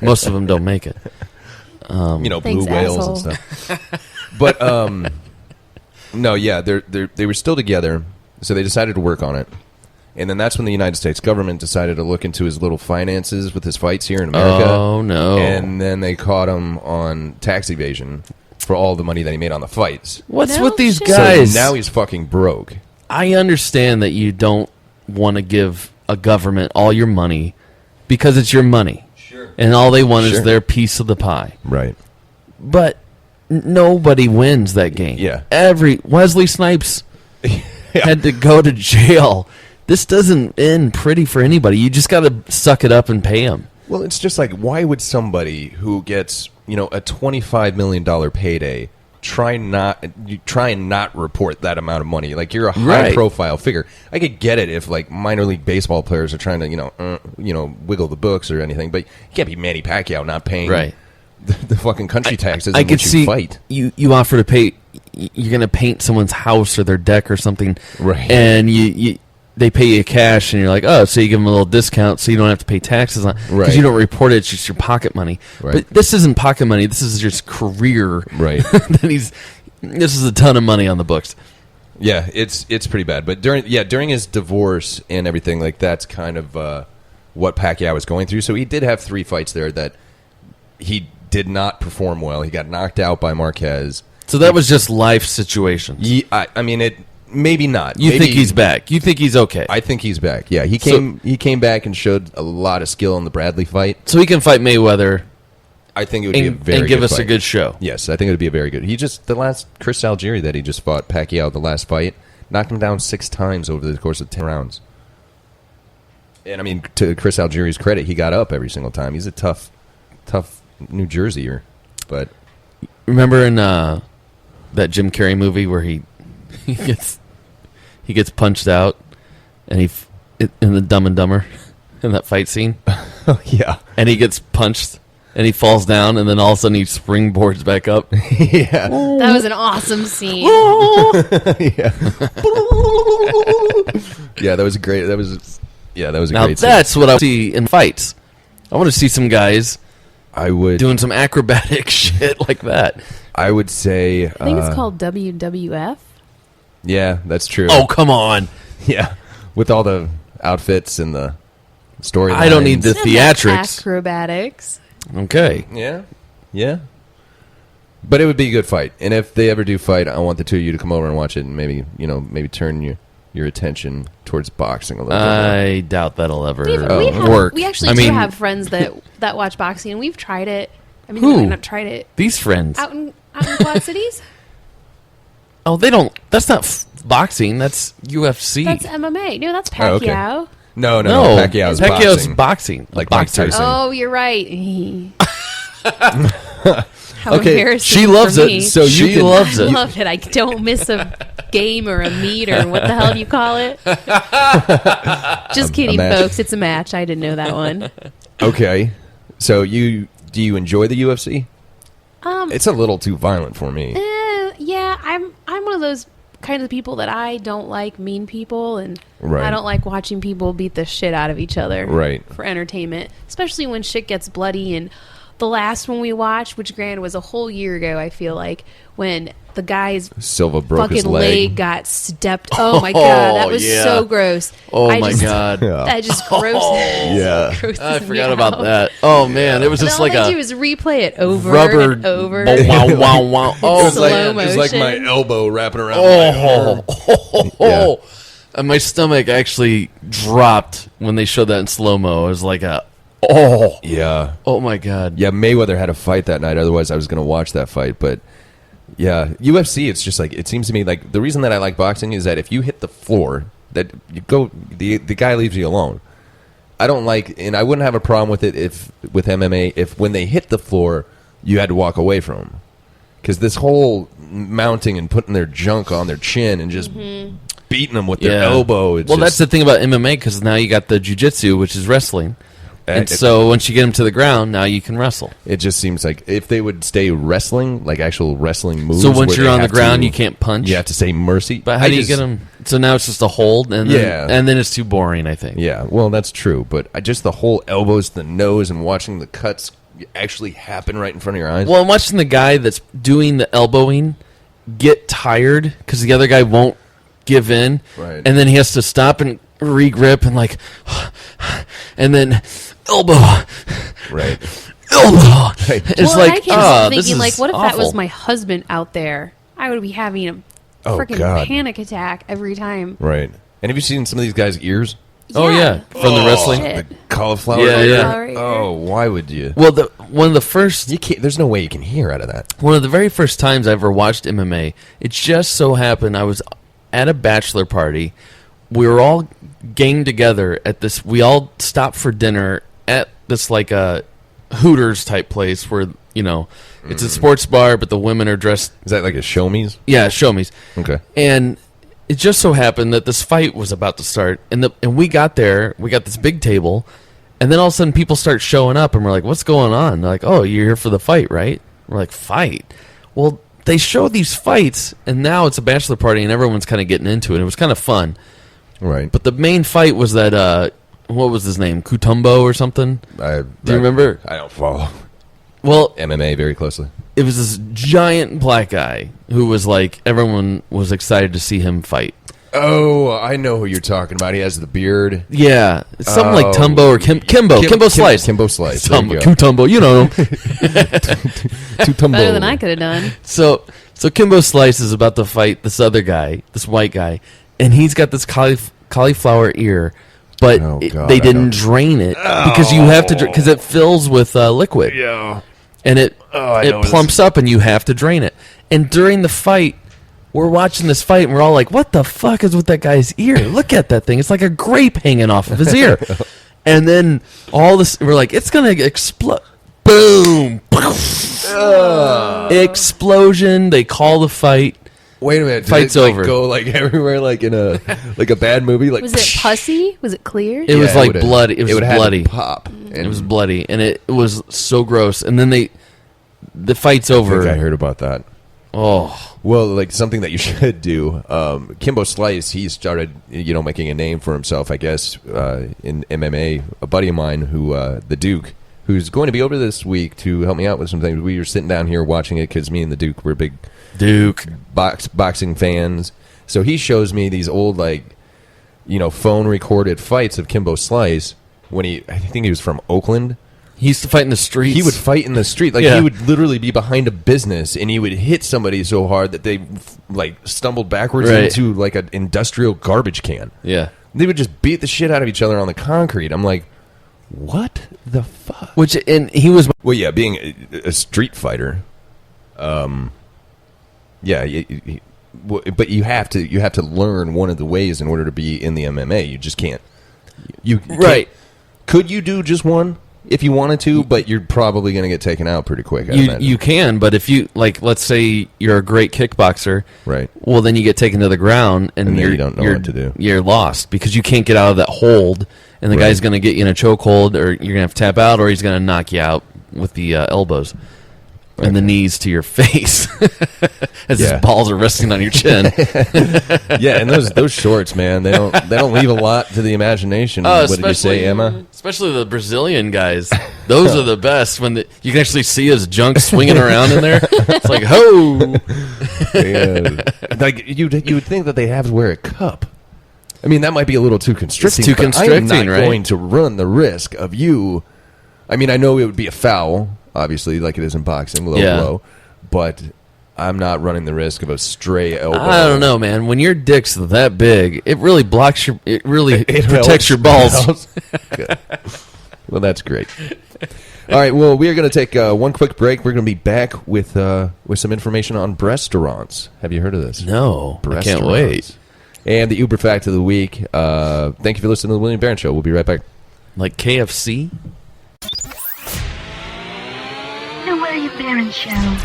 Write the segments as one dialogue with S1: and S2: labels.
S1: Most of them don't make it.
S2: Blue whales and stuff. But no, yeah, they were still together, so they decided to work on it. And then that's when the United States government decided to look into his little finances with his fights here in America.
S1: Oh, no.
S2: And then they caught him on tax evasion for all the money that he made on the fights.
S1: What's with these guys?
S2: So now he's fucking broke.
S1: I understand that you don't want to give a government all your money because it's your money.
S2: Sure.
S1: And all they want is their piece of the pie.
S2: Right.
S1: But nobody wins that game.
S2: Yeah.
S1: Wesley Snipes had to go to jail. This doesn't end pretty for anybody. You just got to suck it up and pay him.
S2: Well, it's just like, why would somebody who gets, a $25 million payday try and not report that amount of money? Like, you're a high-profile figure. I could get it if, like, minor league baseball players are trying to, wiggle the books or anything, but you can't be Manny Pacquiao not paying the fucking country taxes in which you fight.
S1: You offer to pay. You're going to paint someone's house or their deck or something,
S2: right?
S1: And they pay you cash, and you're like, oh, so you give them a little discount so you don't have to pay taxes on it. Because you don't report it, it's just your pocket money.
S2: Right.
S1: But this isn't pocket money. This is just career.
S2: Right.
S1: This is a ton of money on the books.
S2: Yeah, it's pretty bad. But during his divorce and everything, like, that's kind of what Pacquiao was going through. So he did have 3 fights there that he did not perform well. He got knocked out by Marquez.
S1: So that was just life situation.
S2: I mean, maybe not.
S1: You think he's back? You think he's okay?
S2: I think he's back. Yeah, he came back and showed a lot of skill in the Bradley fight.
S1: So he can fight Mayweather.
S2: I think it would be a very
S1: and give
S2: good
S1: us
S2: fight.
S1: a good show.
S2: Yes, I think it would be a very good. The last Chris Algieri that he just fought Pacquiao, the last fight, knocked him down 6 times over the course of 10 rounds. And I mean, to Chris Algieri's credit, he got up every single time. He's a tough New Jerseyer. But
S1: remember in that Jim Carrey movie where he gets punched out, and in the Dumb and Dumber, in that fight scene.
S2: Oh, yeah.
S1: And he gets punched, and he falls down, and then all of a sudden he springboards back up.
S2: Yeah.
S3: That was an awesome scene.
S2: Yeah. Yeah, that was great. That was a great scene.
S1: That's what I see in fights. I want to see some guys doing some acrobatic shit like that.
S2: I would say...
S3: I think it's called WWF.
S2: Yeah, that's true.
S1: Oh, come on.
S2: Yeah, with all the outfits and the story.
S1: I don't need the theatrics.
S3: Acrobatics.
S1: Okay.
S2: Yeah. But it would be a good fight. And if they ever do fight, I want the two of you to come over and watch it and maybe turn your attention towards boxing a little bit more.
S1: I doubt that'll ever
S3: work. We actually do have friends that watch boxing, and we've tried it. I mean, we've not tried it.
S1: These friends.
S3: Out in Quad Cities?
S1: Oh, they don't. That's not boxing. That's UFC.
S3: That's MMA. No, that's Pacquiao.
S2: Oh, okay. No. Pacquiao's
S1: boxing.
S2: Like Mike Tyson.
S3: Oh, you're right. How
S1: okay,
S3: embarrassing
S1: she loves
S3: for
S1: it.
S3: me.
S1: So she loves it.
S3: I love it. I don't miss a game or a meet or what the hell do you call it? Just kidding, folks. It's a match. I didn't know that one.
S2: Okay. So do you enjoy the UFC? It's a little too violent for me.
S3: Yeah, I'm one of those kind of people that I don't like mean people, and
S2: right.
S3: I don't like watching people beat the shit out of each other for entertainment, especially when shit gets bloody. And the last one we watched, which granted was a whole year ago, I feel like, when the guy's
S2: Silva broke
S3: fucking
S2: his leg
S3: got stepped. Oh my god, that was so gross.
S1: Oh my god,
S3: that just grosses.
S2: Yeah,
S1: I forgot about that. Oh man, it was just
S3: all
S1: like
S3: they do is replay it over
S1: rubber
S3: and over.
S1: Wow.
S3: Oh,
S2: it was like my elbow wrapping around.
S1: Oh. And my stomach actually dropped when they showed that in slow mo. It was like oh my god.
S2: Yeah, Mayweather had a fight that night. Otherwise, I was going to watch that fight. But yeah, UFC. It's just like, it seems to me like the reason that I like boxing is that if you hit the floor, that you go, the guy leaves you alone. I don't like, and I wouldn't have a problem with it with MMA if when they hit the floor, you had to walk away from them. Because this whole mounting and putting their junk on their chin and just beating them with their elbow.
S1: That's the thing about MMA, because now you got the jiu-jitsu, which is wrestling. And so once you get him to the ground, now you can wrestle.
S2: It just seems like if they would stay wrestling, like actual wrestling moves.
S1: So once you're on the ground, you can't punch.
S2: You have to say mercy.
S1: But how do you get them? So now it's just a hold, and then it's too boring, I think.
S2: Yeah, well, that's true. But just the whole elbows to the nose and watching the cuts actually happen right in front of your eyes.
S1: Well, I'm watching the guy that's doing the elbowing get tired because the other guy won't give in.
S2: Right.
S1: And then he has to stop and re-grip and like, and then elbow.
S2: Right.
S1: Elbow.
S2: Right.
S1: It's
S3: I can't stop
S1: this
S3: thinking,
S1: is
S3: like, what if
S1: awful.
S3: that was my husband out there? I would be having a freaking panic attack every time.
S2: Right. And have you seen some of these guys' ears?
S1: Oh, yeah. From the wrestling.
S3: Shit.
S2: The cauliflower
S1: ear?
S2: Oh, why would you?
S1: Well, one of the first...
S2: You can't, there's no way you can hear out of that.
S1: One of the very first times I ever watched MMA, it just so happened I was at a bachelor party. We were all ganged together at this... We all stopped for dinner at this, like, a Hooters type place where, you know, it's a sports bar, but the women are dressed...
S2: Is that like a show me's?
S1: Yeah, show me's.
S2: Okay.
S1: And it just so happened that this fight was about to start, and we got there. We got this big table, and then all of a sudden people start showing up, and we're like, "What's going on?" They're like, "Oh, you're here for the fight, right?" We're like, "Fight?" Well, they show these fights, and now it's a bachelor party, and everyone's kind of getting into it. It was kind of fun,
S2: right?
S1: But the main fight was that what was his name, Kutumbo or something? Do you remember?
S2: I don't follow.
S1: Well,
S2: MMA very closely.
S1: It was this giant black guy who was like, everyone was excited to see him fight.
S2: Oh, I know who you're talking about. He has the beard.
S1: Yeah. It's something like Tumbo or Kimbo Slice.
S2: Kimbo Slice.
S1: Kutumbo, you know him.
S3: Better than I could have done.
S1: So Kimbo Slice is about to fight this other guy, this white guy, and he's got this cauliflower ear, but they didn't drain it because you have to, because it fills with liquid.
S2: Yeah.
S1: And it plumps up, and you have to drain it. And during the fight, we're watching this fight, and we're all like, what the fuck is with that guy's ear? Look at that thing. It's like a grape hanging off of his ear. And then all this, we're like, it's going to explode. Boom. Explosion. They call the fight.
S2: Wait a minute.
S1: Fight's over.
S2: Go like everywhere, like in a bad movie. Like,
S3: was it pussy? Was it clear?
S1: It was like bloody. It was bloody.
S2: Pop.
S1: It was bloody, and it was so gross. And then the fight's over.
S2: I think I heard about that.
S1: Oh,
S2: well, like something that you should do. Kimbo Slice, he started, making a name for himself, I guess, in MMA. A buddy of mine, the Duke, who's going to be over this week to help me out with some things. We were sitting down here watching it because me and the Duke were big boxing fans. So he shows me these old, phone recorded fights of Kimbo Slice when I think he was from Oakland.
S1: He used to fight in the streets.
S2: He would fight in the street. He would literally be behind a business, and he would hit somebody so hard that they, stumbled backwards into, an industrial garbage can.
S1: Yeah.
S2: They would just beat the shit out of each other on the concrete. I'm like, what the fuck?
S1: And he was...
S2: Well, yeah, being a street fighter, but you have to learn one of the ways in order to be in the MMA. You just can't.
S1: Right.
S2: Could you do just one? If you wanted to, but you're probably going to get taken out pretty quick.
S1: You can, but if you let's say you're a great kickboxer,
S2: right?
S1: Well, then you get taken to the ground, and
S2: you don't know what to do.
S1: You're lost because you can't get out of that hold, and the guy's going to get you in a chokehold, or you're going to have to tap out, or he's going to knock you out with the elbows and the knees to your face as his balls are resting on your chin.
S2: Yeah, and those shorts, man, they don't leave a lot to the imagination. What did you say, Emma?
S1: Especially the Brazilian guys. Those are the best when you can actually see his junk swinging around in there. It's like, ho!
S2: Like you would think that they have to wear a cup. I mean, that might be a little too constricting.
S1: It's too constricting,
S2: I'm not
S1: right?
S2: going to run the risk of you. I mean, I know it would be a foul, obviously, like it is in boxing, low blow, but I'm not running the risk of a stray elbow.
S1: I don't know, man. When your dick's that big, it really blocks it protects your balls.
S2: Good. Well, that's great. All right, well, we are going to take one quick break. We're going to be back with some information on restaurants. Have you heard of this?
S1: No, I can't wait.
S2: And the Uber fact of the week. Thank you for listening to the William Barron Show. We'll be right back.
S1: Like KFC?
S4: The William Barron Show.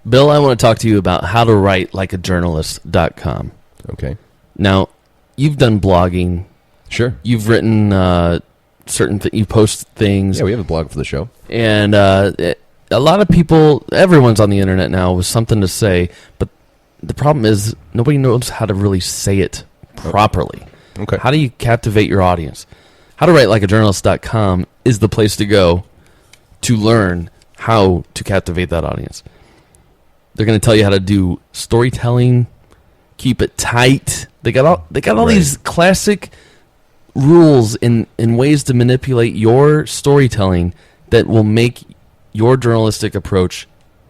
S1: Bill, I want to talk to you about how to write like a journalist.com.
S2: Okay.
S1: Now, you've done blogging
S2: Sure.
S1: You've written you post things.
S2: Yeah, we have a blog for the show.
S1: And a lot of people, everyone's on the internet now with something to say, but the problem is nobody knows how to really say it properly.
S2: Okay.
S1: How do you captivate your audience? How to write like a journalist.com is the place to go to learn how to captivate that audience. They're going to tell you how to do storytelling, keep it tight. They got all
S2: Right.
S1: these classic rules in ways to manipulate your storytelling that will make your journalistic approach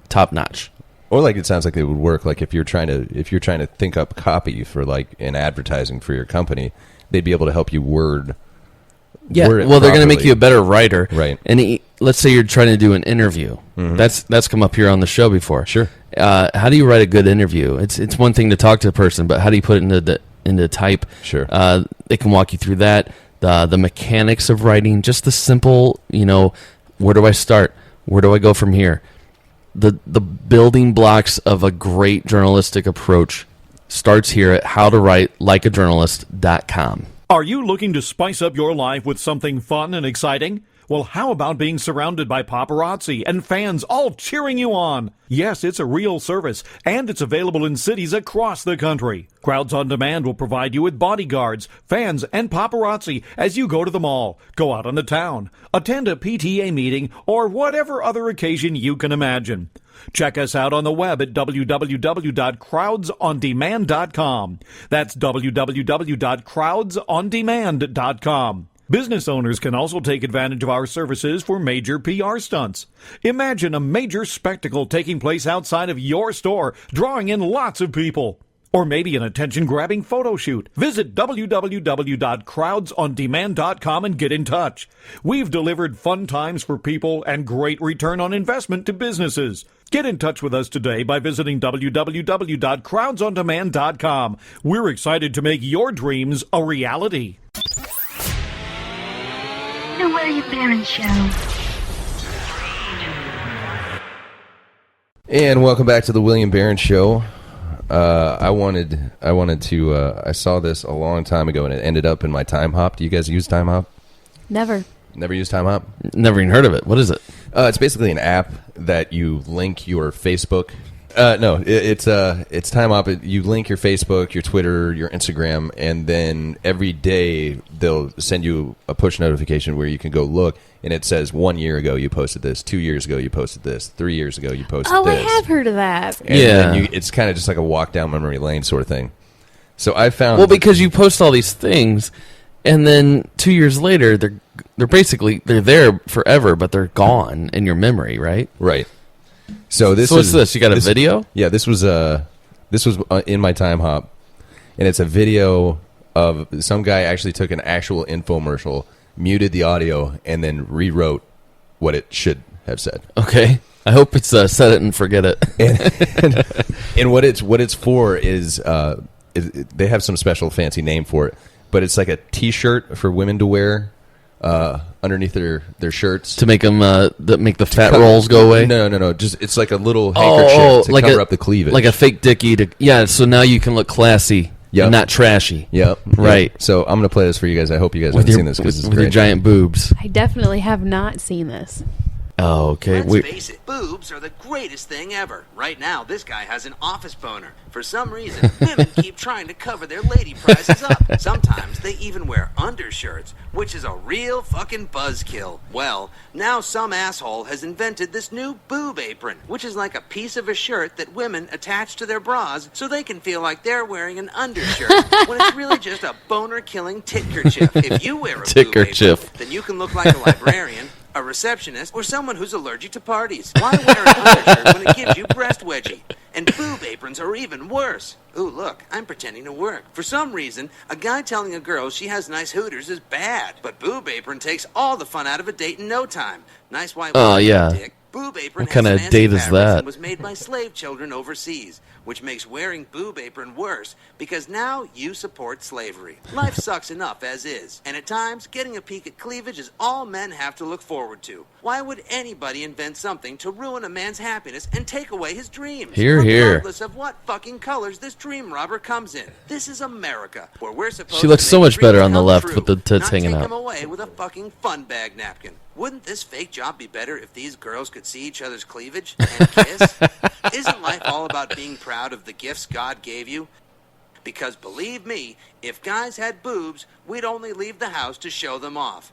S1: top notch.
S2: Or like it sounds like it would work like if you're trying to think up copy for like an advertising for your company, they'd be able to help you word it
S1: Well, they're going to
S2: properly.
S1: make you a better writer.
S2: Right.
S1: And let's say you're trying to do an interview. Mm-hmm. That's come up here on the show before.
S2: Sure.
S1: How do you write a good interview? It's one thing to talk to a person, but how do you put it into type?
S2: Sure.
S1: They can walk you through that. The mechanics of writing, just the simple, where do I start? Where do I go from here? The building blocks of a great journalistic approach starts here at howtowritelikeajournalist.com.
S5: Are you looking to spice up your life with something fun and exciting? Well, how about being surrounded by paparazzi and fans all cheering you on? Yes, it's a real service, and it's available in cities across the country. Crowds on Demand will provide you with bodyguards, fans, and paparazzi as you go to the mall, go out on the town, attend a PTA meeting, or whatever other occasion you can imagine. Check us out on the web at www.crowdsondemand.com. That's www.crowdsondemand.com. Business owners can also take advantage of our services for major PR stunts. Imagine a major spectacle taking place outside of your store, drawing in lots of people. Or maybe an attention-grabbing photo shoot. Visit www.crowdsondemand.com and get in touch. We've delivered fun times for people and great return on investment to businesses. Get in touch with us today by visiting www.crowdsondemand.com. We're excited to make your dreams a reality.
S4: The William Barron Show.
S2: And welcome back to the William Barron Show. I wanted to. I saw this a long time ago, and it ended up in my Time Hop. Do you guys use Time Hop?
S3: Never.
S2: Never use Time Hop?
S1: Never even heard of it. What is it?
S2: It's basically an app that you link your Facebook. No, it's Time Hop. You link your Facebook, your Twitter, your Instagram, and then every day they'll send you a push notification where you can go look, and it says 1 year ago you posted this, 2 years ago you posted this, 3 years ago you posted
S3: Oh,
S2: this.
S3: I have heard of that.
S2: And
S1: Yeah.
S2: then it's kind of just like a walk down memory lane sort of thing. So I found...
S1: Well, because you post all these things, and then 2 years later, they're there forever, but they're gone in your memory, right?
S2: Right. So
S1: what's this? You got a video?
S2: Yeah, this was in my Time Hop, and it's a video of some guy actually took an actual infomercial, muted the audio, and then rewrote what it should have said.
S1: Okay. I hope it's set it and forget it.
S2: And what it's for is they have some special fancy name for it, but it's like a T-shirt for women to wear underneath their shirts
S1: To make them make the fat rolls go away.
S2: No. Just it's like a little handkerchief to
S1: like
S2: cover up the cleavage,
S1: like a fake dickie. So now you can look classy, and not trashy.
S2: Yep.
S1: Right.
S2: So I'm gonna play this for you guys. I hope you guys
S1: With
S2: haven't
S1: your,
S2: seen this because it's
S1: with
S2: great.
S1: your giant boobs.
S3: I definitely have not seen this.
S1: Oh, okay.
S6: Let's face it, boobs are the greatest thing ever. Right now, this guy has an office boner. For some reason, women keep trying to cover their lady prizes up. Sometimes they even wear undershirts, which is a real fucking buzzkill. Well, now some asshole has invented this new boob apron, which is like a piece of a shirt that women attach to their bras so they can feel like they're wearing an undershirt, when it's really just a boner-killing tit kerchief. If you wear a
S1: Tit
S6: boob apron,
S1: kerchief.
S6: then you can look like a librarian, a receptionist, or someone who's allergic to parties. Why wear an undershirt when it gives you breast wedgie? And boob aprons are even worse. Ooh, look, I'm pretending to work. For some reason, a guy telling a girl she has nice hooters is bad. But boob apron takes all the fun out of a date in no time. Nice white
S1: Oh, yeah.
S6: dick. Boob apron
S1: What kind
S6: has
S1: of
S6: fancy
S1: date is
S6: fabrics
S1: that?
S6: and was made by slave children overseas. which makes wearing boob apron worse because now you support slavery. Life sucks enough as is, and at times, getting a peek at cleavage is all men have to look forward to. Why would anybody invent something to ruin a man's happiness and take away his dreams?
S1: Hear, hear.
S6: Regardless of what fucking colors this dream robber comes in. This is America, where we're supposed
S1: She looks
S6: to
S1: so
S6: make
S1: much better
S6: dreams
S1: on the
S6: come
S1: left
S6: true,
S1: with the tits
S6: not
S1: hanging
S6: take
S1: out.
S6: them away with a fucking fun bag napkin. Wouldn't this fake job be better if these girls could see each other's cleavage and kiss? Isn't life all about being proud of the gifts God gave you? Because believe me, if guys had boobs, we'd only leave the house to show them off.